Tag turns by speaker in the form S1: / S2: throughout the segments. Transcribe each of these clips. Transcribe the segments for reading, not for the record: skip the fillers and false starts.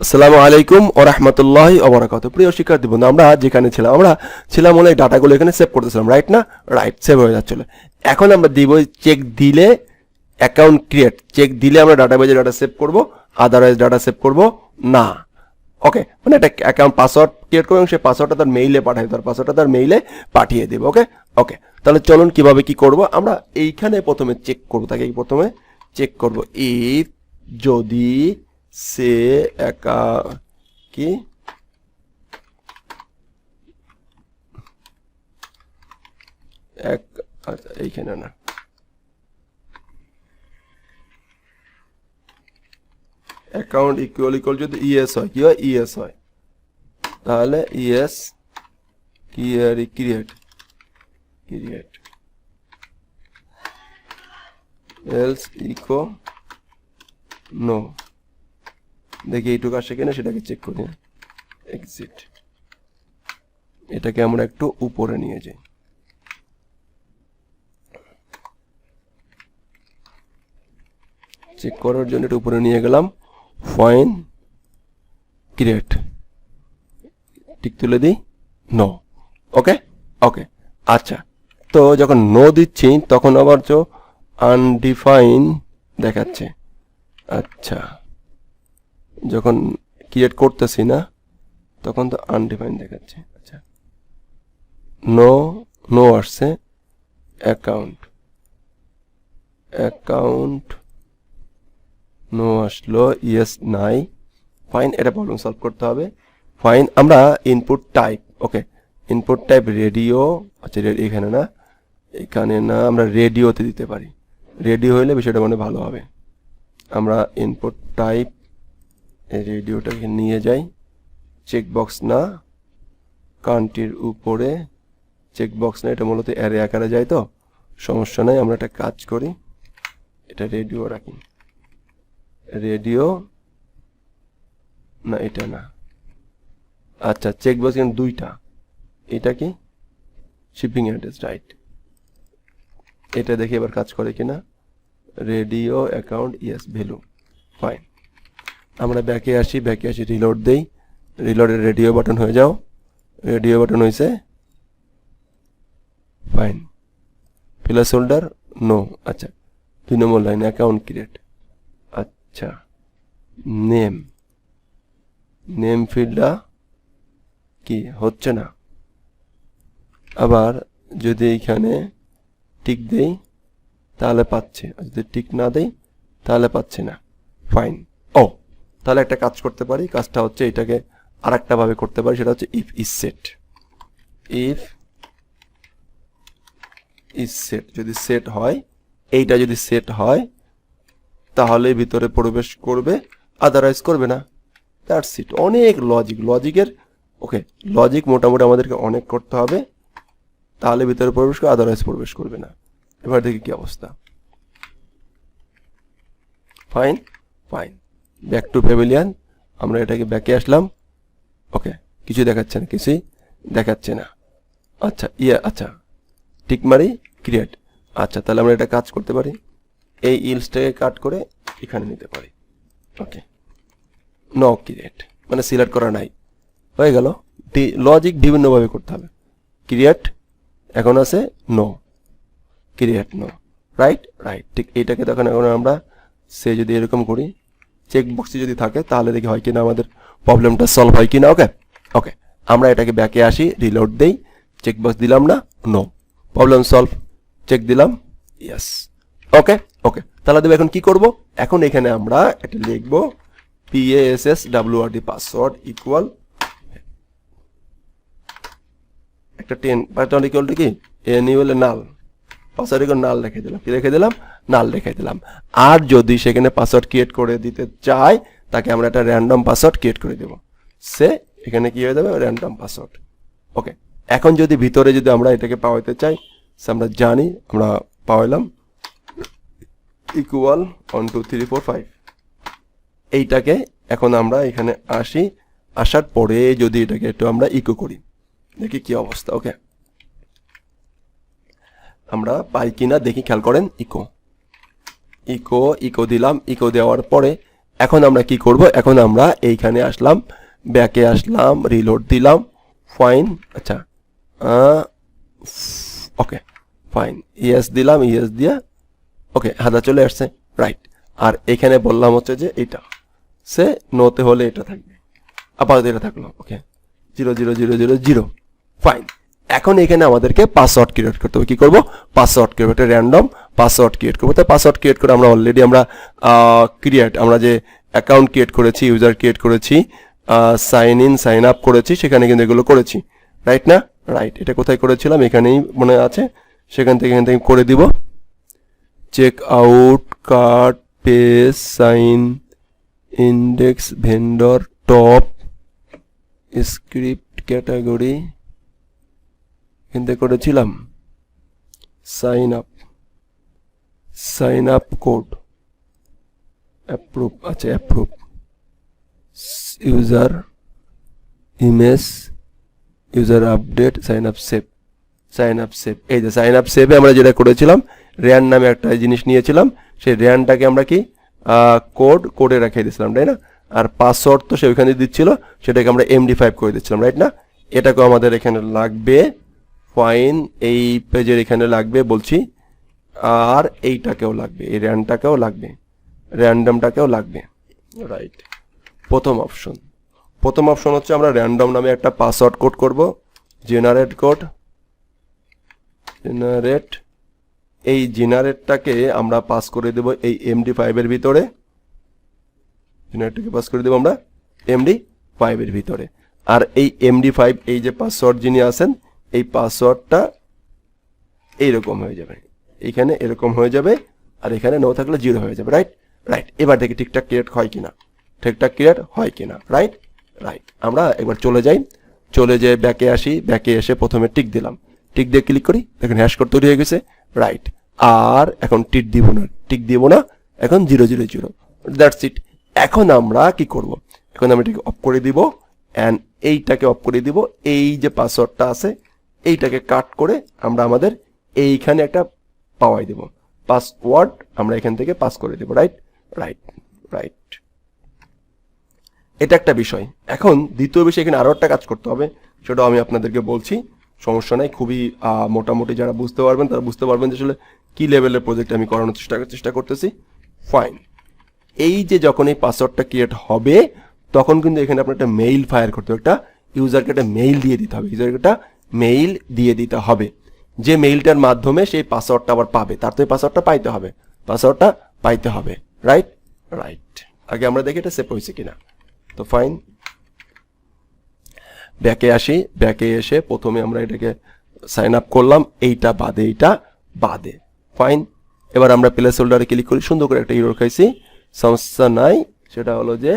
S1: আসসালামু আলাইকুম ওয়া রাহমাতুল্লাহি ওয়া বারাকাতুহু। প্রিয় শিক্ষার্থী বন্ধু, আমরা যেখানে ছিলাম অনেক ডাটাগুলো এখানে সেভ করতেছিলাম, রাইট না? রাইট, সেভ হয়ে যাচ্ছিল। এখন আমরা দিব চেক দিলে অ্যাকাউন্ট ক্রিয়েট, চেক দিলে আমরা ডাটাবেজে ডাটা সেভ করব, আদারওয়াইজ ডাটা সেভ করব না। ওকে, মানে একটা অ্যাকাউন্ট পাসওয়ার্ড ক্রিয়েট করব এবং সেই পাসওয়ার্ডটা তার মেইলে পাঠাই, তার পাসওয়ার্ডটা তার মেইলে পাঠিয়ে দেব। ওকে ওকে, তাহলে চলুন কিভাবে কি করব আমরা এইখানে প্রথমে চেক করব, তাকে প্রথমে চেক করব ইফ যদি সে কি আচ্ছা এইখানে না, অ্যাকাউন্ট ইকুয়াল যদি ইএস হয়, কি হয়? ইএস হয়, তাহলে yes create else echo no. দেখি এইটুকু আসে কিনা সেটাকে চেক করি। এক্সিট, এটাকে আমরা একটু উপরে নিয়ে যাই। চেক করার জন্য একটু উপরে নিয়ে গেলাম। ফাইন, ক্রিয়েট, টিক তুলে দিই, নো। ওকে ওকে, আচ্ছা, তো যখন নো দিচ্ছি তখন আবার আনডিফাইন দেখাচ্ছে। আচ্ছা, যখন ক্রিয়েট করতেছি না তখন তো আনডিফাইন দেখাচ্ছে। আচ্ছা, নো আসছে। অ্যাকাউন্ট নো আসলো, ইয়েস নাই। ফাইন, এটা প্রবলেম সলভ করতে হবে। ফাইন, আমরা ইনপুট টাইপ, ওকে ইনপুট টাইপ রেডিও, আচ্ছা এখানে না, আমরা রেডিওতে দিতে পারি। রেডিও হলে বিষয়টা মানে ভালো হবে। আমরা ইনপুট টাইপ রেডিওটাকে নিয়ে যাই, চেকবক্স না, কান্ট্রির উপরে চেকবক্স না, এটা মূলত অ্যারে আকারে যায় তো সমস্যা নাই। আমরা একটা কাজ করি, এটা রেডিও রাখি। রেডিও না, এটা না, আচ্ছা চেকবক্স এখানে দুইটা, এটা কি শিপিং অ্যাড্রেস, রাইট। এটা দেখি এবার কাজ করে কিনা। Radio account yes value, fine. আমরা ব্যাকে আসি, রিলোড দেই, রিলোডের রেডিও বাটন হয়ে যাও, রেডিও বাটন হয়েছে, ফাইন। প্লেস হোল্ডার নো, আচ্ছা 2 নম্বর লাইন অ্যাকাউন্ট ক্রিয়েট। আচ্ছা, নেম ফিল্ডটা কি হচ্ছে না। আবার যদি এইখানে টিক দেই তাহলে পাচ্ছে, যদি টিক না দেই তাহলে পাচ্ছে না। ফাইন, ও তাহলে একটা কাজ করতে পারি, কাজটা হচ্ছে এটাকে আর একটা ভাবে করতে পারি, সেটা হচ্ছে ইফ ইজ সেট যদি সেট হয়, এইটা যদি সেট হয় তাহলে ভিতরে প্রবেশ করবে, আদারওয়াইজ করবে না। That's it. অনেক লজিকের ওকে, লজিক মোটামুটি আমাদেরকে অনেক করতে হবে, তাহলে ভিতরে প্রবেশ করবে, আদারওয়াইজ প্রবেশ করবে না। এবার দেখি কি অবস্থা। ফাইন, ব্যাক টু প্যাভিলিয়ন, আমরা এটাকে ব্যাকে আসলাম। ওকে, কিছু দেখাচ্ছে না, কিছুই দেখাচ্ছে না। আচ্ছা আচ্ছা টিক মারি, ক্রিয়েট। আচ্ছা, তাহলে আমরা এটা কাজ করতে পারি, এই ইলসটাকে কাট করে এখানে নিতে পারি। ওকে, নো ক্রিয়েট মানে সিলেক্ট করা নাই, হয়ে গেল। লজিক বিভিন্নভাবে করতে হবে। ক্রিয়েট এখন আছে নো, ক্রিয়েট নো, রাইট। ঠিক এইটাকে তখন এখন আমরা যদি এরকম করি, চেকবক্সে যদি থাকে তাহলে দেখি হয় কিনা আমাদের প্রবলেমটা সলভ হয় কিনা। ওকে, আমরা এটাকে ব্যাকে আসি, রিলোড দেই, চেকবক্স দিলাম না, নো, প্রবলেম সলভ। চেক দিলাম, ইয়েস। ওকে, তাহলে দেব এখন কি করব, এখন এখানে আমরা এটা লিখবো PASSWRD পাসওয়ার্ড ইকুয়াল একটা 10 পাসওয়ার্ড ইকুয়াল টু কি এনিউয়াল নাল, পাসওয়ার্ড ইকুয়াল নাল রেখে দিলাম। কি রেখে দিলাম? নাল রেখে দিলাম। আর যদি সেখানে পাসওয়ার্ড ক্রিয়েট করে দিতে চাই, তাকে আমরা একটা র্যান্ডম পাসওয়ার্ড ক্রিয়েট করে দেব। সে এখানে কি হয়ে যাবে? Random password. ওকে, এখন যদি ভিতরে যদি আমরা এটাকে পাওয়াতে চাই, আমরা জানি, আমরা পাওয়ালাম ইকুয়াল 1 2 3 4 5। এইটাকে এখন আমরা এখানে আসি, আসার পরে যদি এটাকে একটু আমরা ইকো করি, দেখি কি অবস্থা। ওকে, আমরা পাই কিনা দেখি, খেয়াল করেন। ইকো দিলাম। ইকো দেওয়ার পরে এখন আমরা কি করব, এখন আমরা এইখানে আসলাম, ব্যাকে আসলাম, রিলোড দিলাম, ফাইন। আচ্ছা ওকে ফাইন, ইয়েস দিলাম, ইয়েস দিয়া ওকে হাদা চলে আসছে, রাইট। আর এখানে বললাম হচ্ছে যে এটা সে নোতে হলে এটা থাকবে, আপাতত এটা থাকলো, ওকে 00000, ফাইন। এখন এখানে আমাদেরকে পাসওয়ার্ড ক্রিয়েট করতে হবে। কি করব, পাসওয়ার্ড ক্রিয়েট, একটা র্যান্ডম পাসওয়ার্ড ক্রিয়েট করবো। তো পাসওয়ার্ড ক্রিয়েট করে আমরা অলরেডি আমরা যে অ্যাকাউন্ট ক্রিয়েট করেছি, ইউজার ক্রিয়েট করেছি, সাইন ইন সাইন আপ করেছি, সেখানে কিন্তু এগুলো করেছি, রাইট না? রাইট। এটা কোথায় করেছিলাম, এখানেই মনে আছে, এখান থেকে করে দিব। Check out, card, page, sign, index, vendor, top, script, category, এখানে করেছিলাম সাইন আপ কোড, অ্যাপ্রুভ, আচ্ছা approve, user image, user update, sign up save. এই যে সাইন আপ সেভে আমরা যেটা করেছিলাম, র্যান নামে একটা জিনিস নিয়েছিলাম, সেই র্যানটাকে আমরা কি কোডে রেখে দিয়েছিলাম, তাই না? আর পাসওয়ার্ড তো সে ওইখানে দিচ্ছিল, সেটাকে আমরা MD5 করে দিচ্ছিলাম, রাইট না? এটাকেও আমাদের এখানে লাগবে, ফাইন। এই পেজের এখানে লাগবে বলছি, আর এইটাকেও লাগবে, এই র্যানটাকেও লাগবে, র্যান্ডমটাকেও লাগবে, রাইট। প্রথম অপশন হচ্ছে আমরা র্যান্ডম নামে একটা পাসওয়ার্ড কোড করব, জেনারেট এই জেনারেটটাকে আমরা পাস করে দেব এই MD5 এর ভিতরে, জেনারেটটাকে পাস করে দেব আমরা MD5 এর ভিতরে। আর এই MD5, এই যে পাসওয়ার্ড যিনি আছেন, এই পাসওয়ার্ডটা এইরকম হয়ে যাবে, এইখানে এরকম হয়ে যাবে, আর এখানে নো থাকলে 0 হয়ে যাবে, রাইট। এবার দেখি ঠিকঠাক ক্রিয়েট হয় কিনা, রাইট। আমরা একবার চলে যাই ব্যাকে আসি, ব্যাকে এসে প্রথমে টিক দিলাম, টিক দিয়ে ক্লিক করি, দেখেন হ্যাশ কোড তৈরি হয়ে গেছে, রাইট। আর এখন টিক দিব না, এখন 000, দ্যাটস ইট। এখন আমরা কি করব, এখন আমি এটাকে অফ করে দিব, অ্যান্ড এইটাকে অফ করে দিব। এই যে পাসওয়ার্ডটা আছে, এইটাকে কাট করে আমরা আমাদের এইখানে একটা পাওয়াই দেব, পাসওয়ার্ড আমরা এখান থেকে পাস করে দেব, রাইট। এটা একটা বিষয়। এখন দ্বিতীয় বিষয়, এখানে আরো একটা কাজ করতে হবে, সেটাও আমি আপনাদেরকে বলছি, সমস্যা নাই। খুবই মোটামুটি যারা বুঝতে পারবেন তারা বুঝতে পারবেন যে আসলে কি লেভেলের প্রজেক্ট আমি করানোর চেষ্টা করতেছি, ফাইন। এই যে যখন এই পাসওয়ার্ডটা ক্রিয়েট হবে, তখন কিন্তু এখানে আপনার একটা মেইল ফায়ার করতে হবে, একটা ইউজারকে একটা মেইল দিয়ে দিতে হবে, যে মেইলটার মাধ্যমে সেই পাসওয়ার্ডটা আবার পাবে, তার তো এই পাসওয়ার্ডটা পাইতে হবে, রাইট। আগে আমরা দেখি এটা সেভ হয়েছে কিনা। তো ফাইন, ব্যাকে আসি, ব্যাকে এসে প্রথমে আমরা এটাকে সাইন আপ করলাম, এইটা বাদে, ফাইন। এবার আমরা প্লেস হোল্ডারে ক্লিক করি, সুন্দর করে একটা ইরর খাইছি, সমস্যা নাই। সেটা হলো যে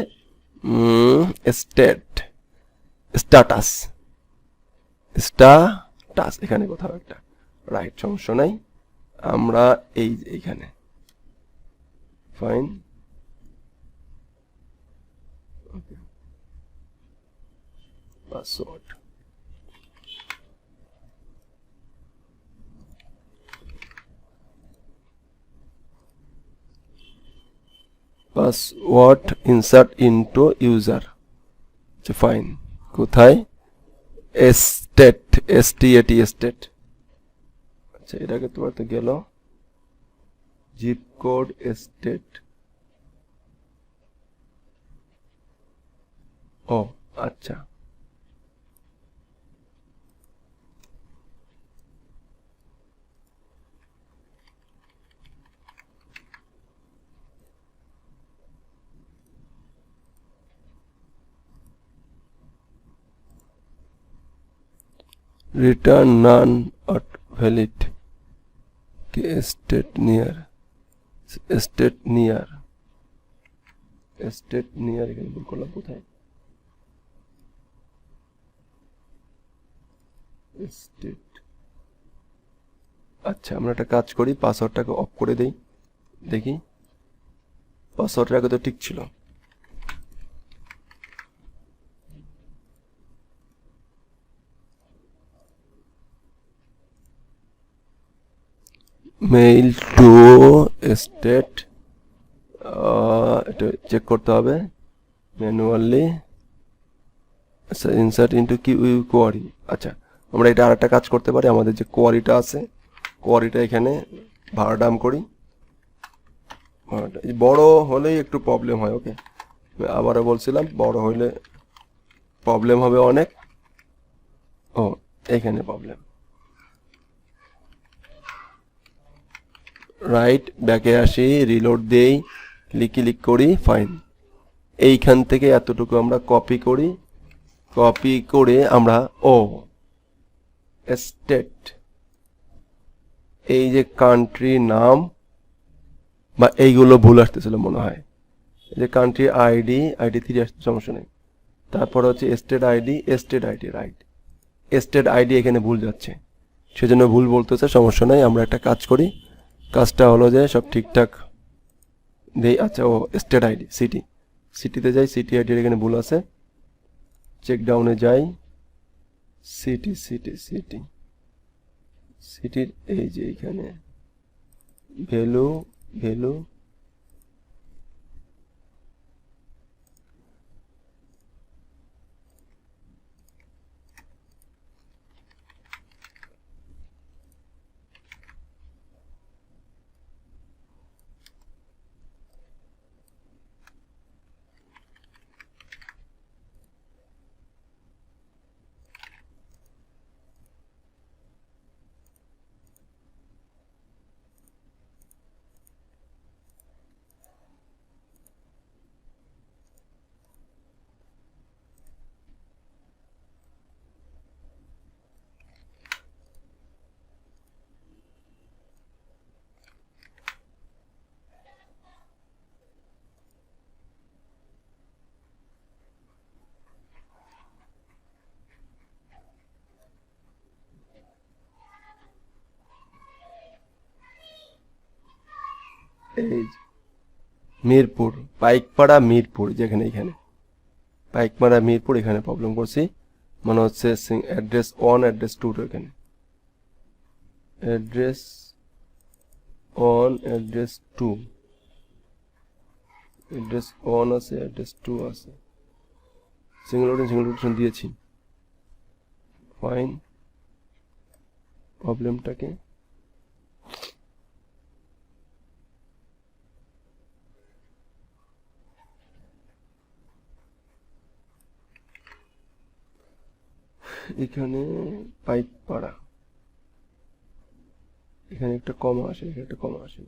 S1: স্ট্যাটাস এখানে কোথাও একটা, রাইট, সমস্যা নাই। আমরা এইখানে fine, password, insert into user, fine. কোথায়, স্টেট, স্টেট, আচ্ছা এটাকে তোমার তো গেল, জিপ কোড, স্টেট, ও আচ্ছা, return none not valid, state near এখানে ভুল করলাম, কোথায়, স্টেট। আচ্ছা আমরা একটা কাজ করি, পাসওয়ার্ডটাকে অফ করে দেই, দেখি পাসওয়ার্ডটা আগে তো ঠিক ছিল। মেইল টু স্টেট, এটা চেক করতে হবে ম্যানুয়ালি। আচ্ছা ইনসার্ট ইনটু কোয়ারি। আচ্ছা আমরা এটা আরেকটা কাজ করতে পারি, আমাদের যে কোয়ারিটা আছে কোয়ারিটা এখানে ভাড়াডাম করি। বড় হলেই একটু প্রবলেম হয়। ওকে আবারও বলছিলাম বড় হলে প্রবলেম হবে অনেক। ও এখানে প্রবলেম। রাইট ব্যাকে আসি, রিলোড দেই, ক্লিক করি, ফাইন। এইখান থেকে এতটুকু আমরা কপি করি, কপি করে আমরা স্টেট, এই যে কান্ট্রি নাম বা এইগুলো ভুল আসতেছিল মনে হয়, এই যে কান্ট্রি আইডি 3 আসতে সমস্যা নেই। তারপর হচ্ছে state ID right, state ID এখানে ভুল যাচ্ছে, সেজন্য ভুল বলতেছে, সমস্যা নাই। আমরা একটা কাজ করি, কাজটা হলো যে সব ঠিকঠাক দেই। আচ্ছা স্টেট আইডি সিটিতে যাই, সিটি আইডির এখানে ভুল আছে, চেক ডাউনে যাই, সিটির এই যে এখানে ভ্যালু এই মিরপুর, পাইকপাড়া মিরপুর, যেখানে এখানে পাইকপাড়া মিরপুর এখানে প্রবলেম করছি, মানে হচ্ছে অ্যাড্রেস 1 অ্যাড্রেস 2 এখানে অ্যাড্রেস 1 অ্যাড্রেস 2 অ্যাড্রেস 1 আছে, অ্যাড্রেস 2 আছে, সিঙ্গেল লোকেশন দিয়েছি, ফাইন। প্রবলেমটাকে এখানে পাইকপাড়া, এখানে একটা কমা আসে, এখানে একটা কমা আসে।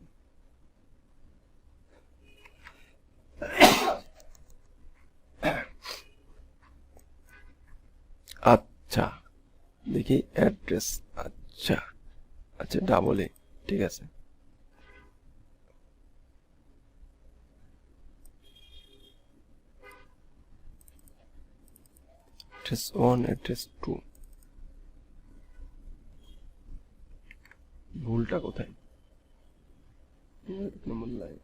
S1: আচ্ছা দেখি অ্যাড্রেস, আচ্ছা ডাবল এ, ঠিক আছে। অ্যাড্রেস 1 অ্যাড্রেস 2, ভুলটা কোথায়? নম্বর লাইন,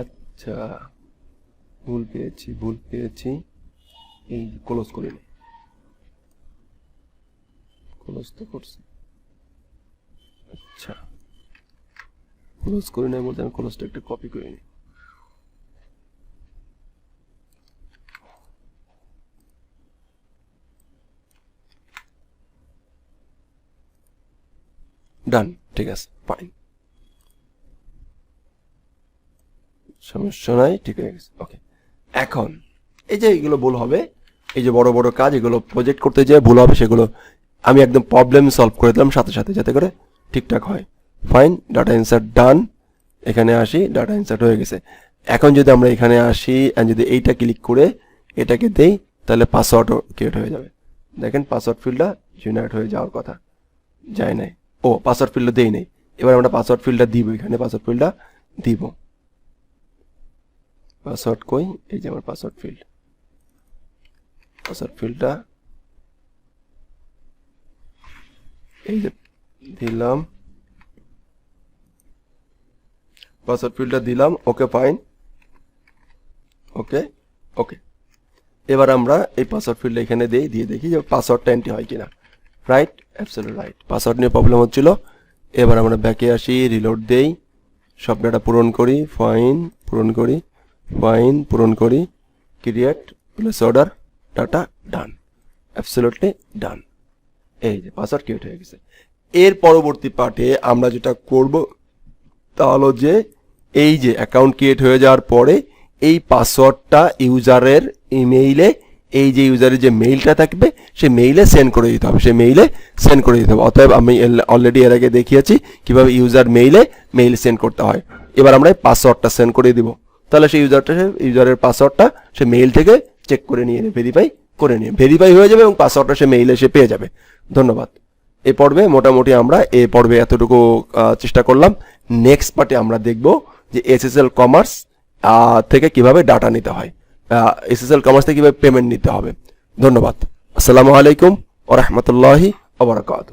S1: আচ্ছা ভুল পেয়েছি। এই ক্লোজ করিনি, ক্লোজ তো করছি। আচ্ছা ক্লোজ করি নাই বলতে আমি ক্লোজটা একটু কপি করে নিই। ডান, ঠিক আছে, ফাইন, সমস্যা নাই, ঠিক হয়ে গেছে। ওকে এখন এই যে এগুলো ভুল হবে, এই যে বড় বড় কাজ এগুলো প্রজেক্ট করতে যেয়ে ভুল হবে, সেগুলো আমি একদম প্রবলেম সলভ করে দিলাম সাথে সাথে, যাতে করে ঠিকঠাক হয়। ফাইন, ডাটা ইনসার্ট ডান, এখানে আসি, ডাটা ইনসার্ট হয়ে গেছে। এখন যদি আমরা এখানে আসি আর যদি এইটা ক্লিক করে এটাকে দেই, তাহলে পাসওয়ার্ডও ক্রিয়েট হয়ে যাবে। দেখেন পাসওয়ার্ড ফিল্ডটা জেনারেট হয়ে যাওয়ার কথা, যায় নাই। পাসওয়ার্ড ফিল্ডটা দেই নাই, এবার আমরা পাসওয়ার্ড ফিল্ডটা দিব, এখানে পাসওয়ার্ড ফিল্ডটা দিব। পাসওয়ার্ড কই, এই যে আমার পাসওয়ার্ড ফিল্ডটা এই যে দিলাম, পাসওয়ার্ড ফিল্ডটা দিলাম। ওকে ফাইন, ওকে এবার আমরা এই পাসওয়ার্ড ফিল্ডটা এখানে দিয়ে দেখি যে পাসওয়ার্ডটা এন্ট্রি হয় কিনা। রাইট, অ্যাবসলিউট রাইট, পাসওয়ার্ড নিয়ে প্রবলেম হচ্ছিল। এবার আমরা ব্যাকে আসি, রিলোড দেই, সব ডাটা পূরণ করি, ফাইন পূরণ করি, ক্রিয়েট প্লেস অর্ডার, ডাটা ডান, অ্যাবসলিউটলি ডান। এই যে পাসওয়ার্ড ক্রিয়েট হয়ে গেছে। এর পরবর্তী পার্টে আমরা যেটা করব তা হলো যে এই যে অ্যাকাউন্ট ক্রিয়েট হয়ে যাওয়ার পরে এই পাসওয়ার্ডটা ইউজারের ইমেইলে, এই যে ইউজারের যে মেইলটা থাকবে সেই মেইলে সেন্ড করে দিতে হবে, অতএব আমি অলরেডি এর আগে দেখিয়েছি কিভাবে ইউজার মেইল সেন্ড করতে হয়। এবার আমরা এই পাসওয়ার্ডটা সেন্ড করে দিব, তাহলে সেই ইউজারের পাসওয়ার্ডটা সে মেইল থেকে চেক করে নিয়ে ভেরিফাই হয়ে যাবে এবং পাসওয়ার্ডটা সে মেইলে সে পেয়ে যাবে। ধন্যবাদ। এই পর্বে মোটামুটি আমরা এতটুকু চেষ্টা করলাম। নেক্সট পার্টে আমরা দেখব যে এসএসএল কমার্স থেকে কিভাবে ডাটা নিতে হয়, এসএসএল কমার্স থেকে কিভাবে পেমেন্ট নিতে হবে। ধন্যবাদ। আসসালামু আলাইকুম ওয়া রাহমাতুল্লাহি ওয়া বারাকাতুহু।